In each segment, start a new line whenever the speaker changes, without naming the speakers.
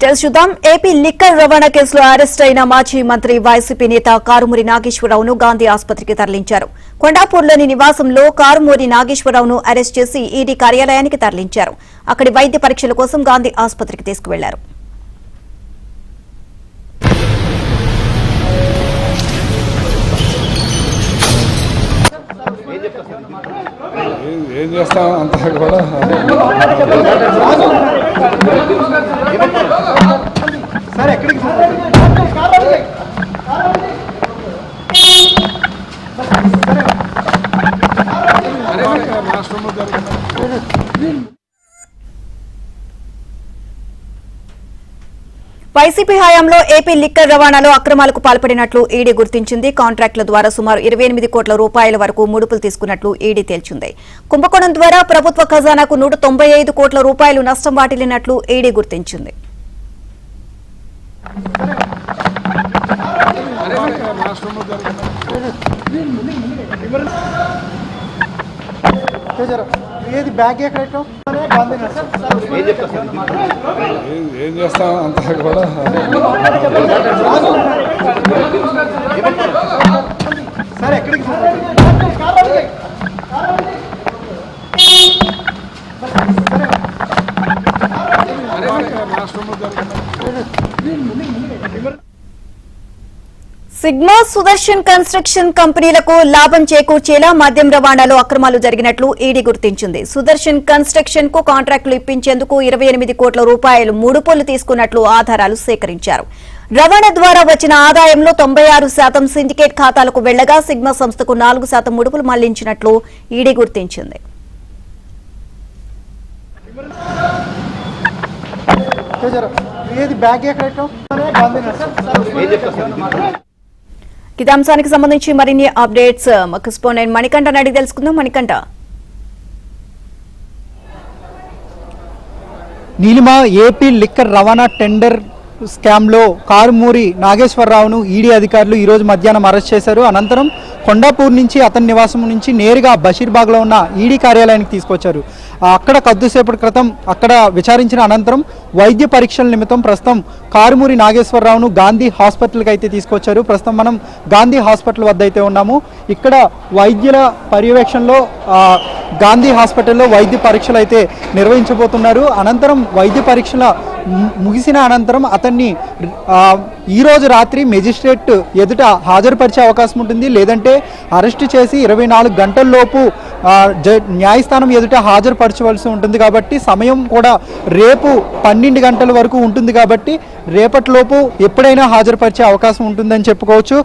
చూద్దాం. AP liquor రవాణా కేసులో అరెస్ట్ అయిన మాజీ మంత్రి వైసీపీ నేత కారుమూరి నాగేశ్వరరావును గాంధీ ఆసుపత్రికి తరలించారు. కొండాపూర్లోని నివాసంలో కారుమూరి నాగేశ్వరరావును అరెస్ట్ చేసి ఈడీ కార్యాలయానికి తరలించారు. అక్కడి వైద్య పరీక్షల కోసం గాంధీ ఆసుపత్రికి తీసుకువెళ్లారు.
ఏం చేస్తాం అంతా కూడా సార్ ఎక్కడికి
వైసీపీ హయాంలో ఏపీ లిక్కర్ రవాణాలో అక్రమాలకు పాల్పడినట్లు ఈడీ గుర్తించింది. కాంట్రాక్టుల ద్వారా సుమారు 28 కోట్ల రూపాయల వరకు ముడుపులు తీసుకున్నట్లు ఈడీ తేల్చింది. కుంభకోణం ద్వారా ప్రభుత్వ ఖజానాకు 195 కోట్ల రూపాయలు నష్టం వాటిల్లినట్లు ఈడీ గుర్తించింది.
ఏం చేస్తాం అంతా కూడా
సార్ ఎక్కడికి
సిగ్మా సుదర్శన్ కన్స్ట్రక్షన్ కంపెనీలకు లాభం చేకూర్చేలా మద్యం రవాణాలో అక్రమాలు జరిగినట్లు ఈడీ గుర్తించింది. సుదర్శన్ కన్స్ట్రక్షన్ కు కాంట్రాక్టులు ఇప్పించేందుకు 28 కోట్ల రూపాయలు ముడుపులు తీసుకున్నట్లు ఆధారాలు సేకరించారు. రవాణా ద్వారా వచ్చిన ఆదాయంలో 96% సిండికేట్ ఖాతాలకు వెళ్లగా సిగ్మా సంస్థకు 4% ముడుపులు మళ్లించినట్లు ఈడీ గుర్తించింది. ఇదే అంశానికి సంబంధించి మరిన్ని అప్డేట్స్ మా కరెస్పాండెంట్ మణికంఠ అడిగి తెలుసుకుందాం. మణికంఠ,
నీలిమ ఏపీ లిక్కర్ రవాణా టెండర్ స్కామ్లో కారుమూరి నాగేశ్వరరావును ఈడీ అధికారులు ఈరోజు మధ్యాహ్నం అరెస్ట్ చేశారు. అనంతరం కొండాపూర్ నుంచి అతని నివాసం నుంచి నేరుగా బషీర్బాగ్లో ఉన్న ఈడీ కార్యాలయానికి తీసుకొచ్చారు. అక్కడ కొద్దిసేపటి క్రితం అక్కడ విచారించిన అనంతరం వైద్య పరీక్షల నిమిత్తం ప్రస్తుతం కారుమూరి నాగేశ్వరరావును గాంధీ హాస్పిటల్కి అయితే తీసుకొచ్చారు. ప్రస్తుతం మనం గాంధీ హాస్పిటల్ వద్ద అయితే ఉన్నాము. ఇక్కడ వైద్యుల పర్యవేక్షణలో గాంధీ హాస్పిటల్లో వైద్య పరీక్షలు అయితే నిర్వహించబోతున్నారు. అనంతరం వైద్య పరీక్షల ముగిసిన అనంతరం అతన్ని ఈరోజు రాత్రి మెజిస్ట్రేట్ ఎదుట హాజరుపరిచే అవకాశం ఉంటుంది. లేదంటే అరెస్టు చేసి 24 గంటల్లోపు న్యాయస్థానం ఎదుట హాజరుపరచవలసి ఉంటుంది. కాబట్టి సమయం కూడా రేపు 12 గంటల వరకు ఉంటుంది. కాబట్టి రేపటిలోపు ఎప్పుడైనా హాజరుపరిచే అవకాశం ఉంటుందని చెప్పుకోవచ్చు.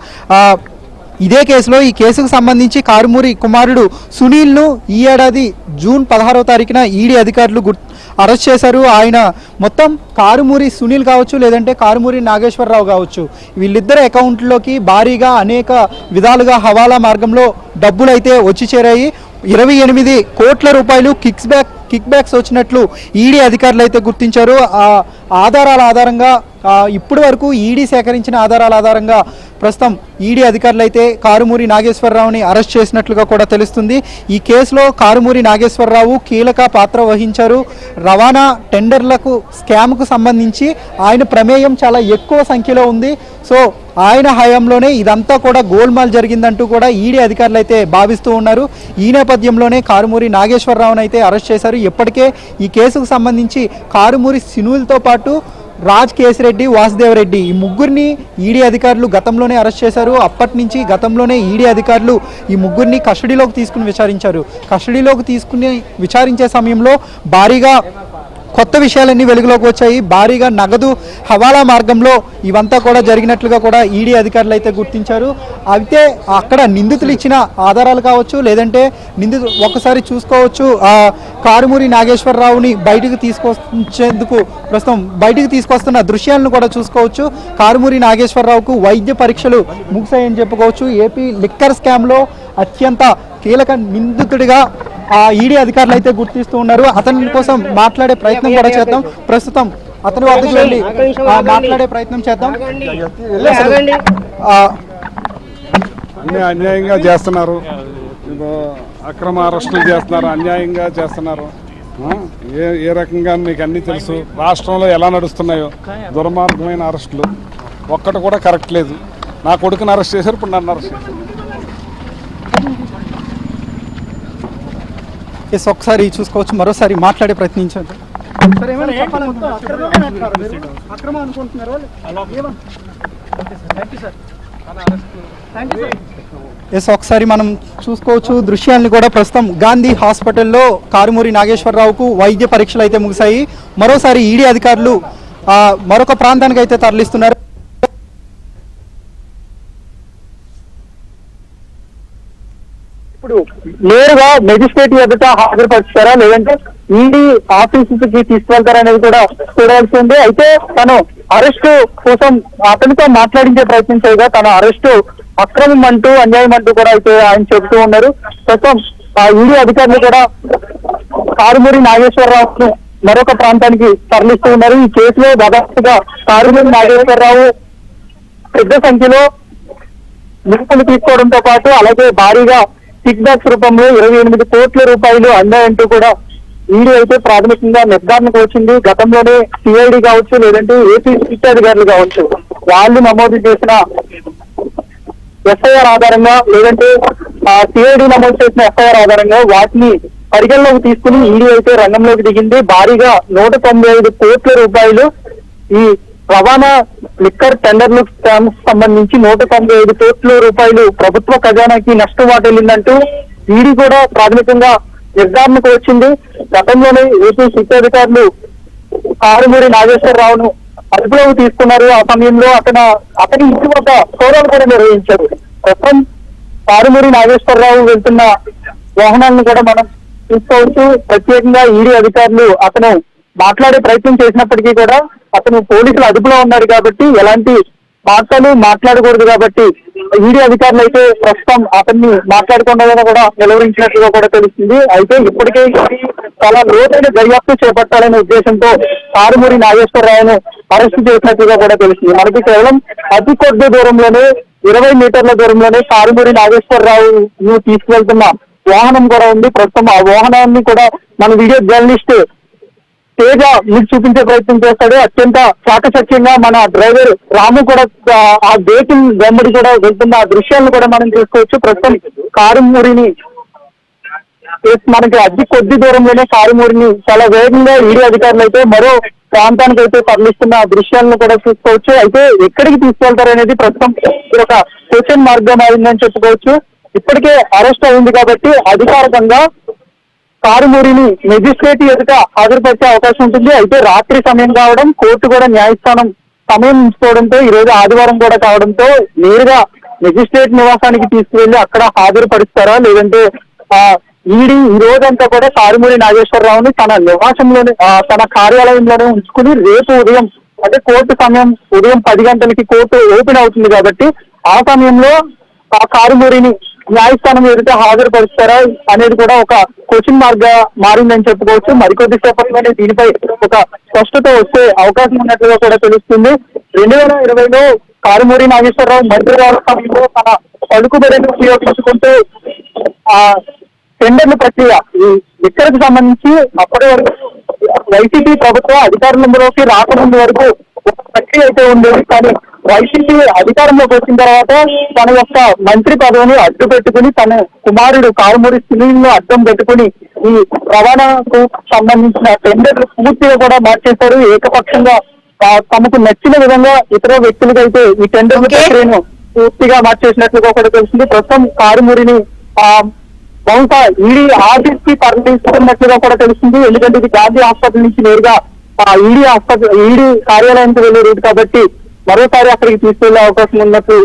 ఇదే కేసులో ఈ కేసుకు సంబంధించి కారుమూరి కుమారుడు సునీల్ను ఈ ఏడాది జూన్ 16వ తారీఖున ఈడీ అధికారులు అరెస్ట్ చేశారు. ఆయన మొత్తం కారుమూరి సునీల్ కావచ్చు, లేదంటే కారుమూరి నాగేశ్వరరావు కావచ్చు, వీళ్ళిద్దరి అకౌంట్లోకి భారీగా అనేక విధాలుగా హవాలా మార్గంలో డబ్బులు అయితే వచ్చి చేరాయి. 28 కోట్ల రూపాయలు కిక్ బ్యాక్స్ వచ్చినట్లు ఈడీ అధికారులు అయితే గుర్తించారు. ఆధారాల ఆధారంగా ఇప్పటి వరకు ఈడీ సేకరించిన ఆధారాల ఆధారంగా ప్రస్తుతం ఈడీ అధికారులు అయితే కారుమూరి నాగేశ్వరరావుని అరెస్ట్ చేసినట్లుగా కూడా తెలుస్తుంది. ఈ కేసులో కారుమూరి నాగేశ్వరరావు కీలక పాత్ర వహించారు. రవాణా టెండర్లకు స్కామ్కు సంబంధించి ఆయన ప్రమేయం చాలా ఎక్కువ సంఖ్యలో ఉంది. సో ఆయన హయాంలోనే ఇదంతా కూడా గోల్మాల్ జరిగిందంటూ కూడా ఈడీ అధికారులు అయితే భావిస్తూ ఉన్నారు. ఈ నేపథ్యంలోనే కారుమూరి నాగేశ్వరరావును అయితే అరెస్ట్ చేశారు. ఇప్పటికే ఈ కేసుకు సంబంధించి కారుమూరి సినుల్తో పాటు రాజ్ కేసిరెడ్డి, వాసుదేవరెడ్డి ఈ ముగ్గురిని ఈడీ అధికారులు గతంలోనే అరెస్ట్ చేశారు. అప్పటి నుంచి గతంలోనే ఈడీ అధికారులు ఈ ముగ్గురిని కస్టడీలోకి తీసుకుని విచారించారు. కస్టడీలోకి తీసుకుని విచారించే సమయంలో భారీగా కొత్త విషయాలన్నీ వెలుగులోకి వచ్చాయి. భారీగా నగదు హవాలా మార్గంలో ఇవంతా కూడా జరిగినట్లుగా కూడా ఈడీ అధికారులు అయితే గుర్తించారు. అయితే అక్కడ నిందితులు ఇచ్చిన ఆధారాలు కావచ్చు, లేదంటే ఒకసారి చూసుకోవచ్చు కారుమూరి నాగేశ్వరరావుని బయటకు తీసుకొచ్చేందుకు ప్రస్తుతం బయటకు తీసుకొస్తున్న దృశ్యాలను కూడా చూసుకోవచ్చు. కారుమూరి నాగేశ్వరరావుకు వైద్య పరీక్షలు ముగిశాయని చెప్పుకోవచ్చు. ఏపీ లిక్కర్ స్కామ్లో అత్యంత కీలక నిందితుడిగా ఈడీ అధికారులు అయితే గుర్తిస్తూ ఉన్నారు. అతని కోసం మాట్లాడే ప్రయత్నం కూడా చేద్దాం. ప్రస్తుతం అతని వద్దకు వెళ్ళి మాట్లాడే ప్రయత్నం చేద్దాం.
అన్యాయంగా చేస్తున్నారు, అక్రమ అరెస్టులు చేస్తున్నారు, అన్యాయంగా చేస్తున్నారు. ఏ రకంగా మీకు అన్నీ తెలుసు. రాష్ట్రంలో ఎలా నడుస్తున్నాయో దుర్మార్గమైన అరెస్టులు ఒక్కటి కూడా కరెక్ట్ లేదు. నా కొడుకుని అరెస్ట్ చేశారు, ఇప్పుడు నన్ను అరెస్ట్ చేశారు.
ఎస్, ఒకసారి చూసుకోవచ్చు, మరోసారి మాట్లాడే ప్రయత్నించండి. ఎస్, ఒకసారి మనం చూసుకోవచ్చు దృశ్యాలను కూడా. ప్రస్తుతం గాంధీ హాస్పిటల్లో కారుమూరి నాగేశ్వరరావుకు వైద్య పరీక్షలు అయితే ముగిశాయి. మరోసారి ఈడీ అధికారులు మరొక ప్రాంతానికి అయితే తరలిస్తున్నారు.
ఇప్పుడు నేరుగా మెజిస్ట్రేట్ ఎదుట హాజరుపరుస్తారా లేదంటే ఈడీ ఆఫీసుకి తీసుకెళ్తారా అనేది కూడా చూడాల్సి ఉంది. అయితే తను అరెస్టు కోసం అతనితో మాట్లాడించే ప్రయత్నం చేయగా తన అరెస్టు అక్రమం అంటూ అన్యాయం అంటూ కూడా అయితే ఆయన చెబుతూ ఉన్నారు. ప్రస్తుతం ఈడీ అధికారులు కూడా కారుమూరి నాగేశ్వరరావును మరొక ప్రాంతానికి తరలిస్తూ ఉన్నారు. ఈ కేసులో దాదాపుగా కారుమూరి నాగేశ్వరరావు పెద్ద సంఖ్యలో నింపులు తీసుకోవడంతో పాటు అలాగే భారీగా కిక్ బ్యాక్స్ రూపంలో 28 కోట్ల రూపాయలు అందాయంటూ కూడా ఈడీ అయితే ప్రాథమికంగా నిర్ధారణకు వచ్చింది. గతంలోనే సిఐడి కావచ్చు లేదంటే ఏపీ సిట్ అధికారులు కావచ్చు వాళ్ళు నమోదు చేసిన ఎఫ్ఐఆర్ ఆధారంగా లేదంటే సిఐడి నమోదు చేసిన ఎఫ్ఐఆర్ ఆధారంగా వాటిని పరిగణలోకి తీసుకుని ఈడీ అయితే రంగంలోకి దిగింది. భారీగా 195 కోట్ల రూపాయలు ఈ రవాణా లిక్కర్ టెండర్లు సంబంధించి 195 కోట్ల రూపాయలు ప్రభుత్వ ఖజానాకి నష్టం వాటిల్లిందంటూ ఈడీ కూడా ప్రాథమికంగా నిర్ధారణకు వచ్చింది. గతంలోనే ఏపీ సిట్ అధికారులు కారుమూరి నాగేశ్వరరావును అదుపులోకి తీసుకున్నారు. ఆ సమయంలో అతని ఇంటి వద్ద సోదాలు కూడా నిర్వహించారు. ప్రస్తుతం కారుమూరి నాగేశ్వరరావు వెళ్తున్న వాహనాలను కూడా మనం చూసుకోవచ్చు. ప్రత్యేకంగా ఈడీ అధికారులు అతను మాట్లాడే ప్రయత్నం చేసినప్పటికీ కూడా అతను పోలీసులు అదుపులో ఉన్నాడు కాబట్టి ఎలాంటి మాటలు మాట్లాడకూడదు కాబట్టి ఈడీ అధికారులు అయితే ప్రస్తుతం అతన్ని మాట్లాడకుండా కూడా నిలువరించినట్లుగా కూడా తెలుస్తుంది. అయితే ఇప్పటికే చాలా లోతైన దర్యాప్తు చేపట్టాలనే ఉద్దేశంతో కారుమూరి నాగేశ్వరరావును అరెస్టు చేసినట్లుగా కూడా తెలుస్తుంది. మనకి కేవలం అతి కొద్ది దూరంలోనే 20 మీటర్ల దూరంలోనే కారుమూరి నాగేశ్వరరావును తీసుకువెళ్తున్న వాహనం కూడా ఉంది. ప్రస్తుతం ఆ వాహనాన్ని కూడా మన వీడియో జర్నలిస్ట్ తేజ మీకు చూపించే ప్రయత్నం చేస్తాడు. అత్యంత చాకచక్యంగా మన డ్రైవర్ రాము కూడా ఆ వెహికల్ వెంబడి కూడా వెళ్తున్న ఆ దృశ్యాలను కూడా మనం చూసుకోవచ్చు. ప్రస్తుతం కారుమూరిని మనకి అతి కొద్ది దూరంలోనే కారుమూరిని చాలా వేగంగా ఈడీ అధికారులు అయితే మరో ప్రాంతానికి అయితే తరలిస్తున్న దృశ్యాలను కూడా చూసుకోవచ్చు. అయితే ఎక్కడికి తీసుకెళ్తారు అనేది ప్రస్తుతం ఒక క్వశ్చన్ మార్గం అయిందని చెప్పుకోవచ్చు. ఇప్పటికే అరెస్ట్ అయింది కాబట్టి అధికారికంగా కారుమూరిని మెజిస్ట్రేట్ ఎదుట హాజరుపరిచే అవకాశం ఉంటుంది. అయితే రాత్రి సమయం కావడం, కోర్టు కూడా న్యాయస్థానం సమయం ఉంచుకోవడంతో ఈ రోజు ఆదివారం కూడా కావడంతో నేరుగా మెజిస్ట్రేట్ నివాసానికి తీసుకువెళ్లి అక్కడ హాజరుపరుస్తారా లేదంటే ఈడీ ఈ రోజంతా కూడా కారుమూరి నాగేశ్వరరావుని తన నివాసంలోనే తన కార్యాలయంలోనే ఉంచుకుని రేపు ఉదయం అంటే కోర్టు సమయం ఉదయం 10 గంటలకి కోర్టు ఓపెన్ అవుతుంది కాబట్టి ఆ సమయంలో ఆ కారుమూరిని న్యాయస్థానం ఎదుట హాజరుపరుస్తారా అనేది కూడా ఒక క్వశ్చన్ మార్క్ గా మారిందని చెప్పుకోవచ్చు. మరికొద్ది సేపట్లోనే దీనిపై ఒక స్పష్టత వచ్చే అవకాశం ఉన్నట్లుగా కూడా తెలుస్తుంది. 2020లో కారుమూరి నాగేశ్వరరావు మంత్రి గారి సమయంలో తన పలుకుబడిని ఉపయోగించుకుంటూ ఆ టెండర్ల ప్రక్రియ ఈ లిక్కర్కు సంబంధించి అప్పటి వరకు వైసీపీ ప్రభుత్వం అధికారంలోకి రాకముందు వరకు ఒక ప్రక్రియ అయితే ఉండేది. కానీ వైసీపీ అధికారంలోకి వచ్చిన తర్వాత తన యొక్క మంత్రి పదవిని అడ్డు పెట్టుకుని తన కుమారుడు కారుమూరి సునీల్ను అడ్డం పెట్టుకుని ఈ రవాణాకు సంబంధించిన టెండర్లు పూర్తిగా కూడా మార్చేశారు. ఏకపక్షంగా తమకు నచ్చిన విధంగా ఇతర వ్యక్తులకైతే ఈ టెండర్ల ప్రక్రియను పూర్తిగా మార్చేసినట్లుగా కూడా తెలుస్తుంది. ప్రస్తుతం కారుమూరిని బహుశా ఈడీ ఆఫీస్ కి తరలిస్తున్నట్లుగా కూడా తెలుస్తుంది. ఎందుకంటే ఇది గాంధీ హాస్పిటల్ నుంచి నేరుగా ఈడీ కార్యాలయానికి వెళ్లే రూట్ కాబట్టి మరోసారి అక్కడికి తీసుకెళ్లే అవకాశం ఉన్నట్టు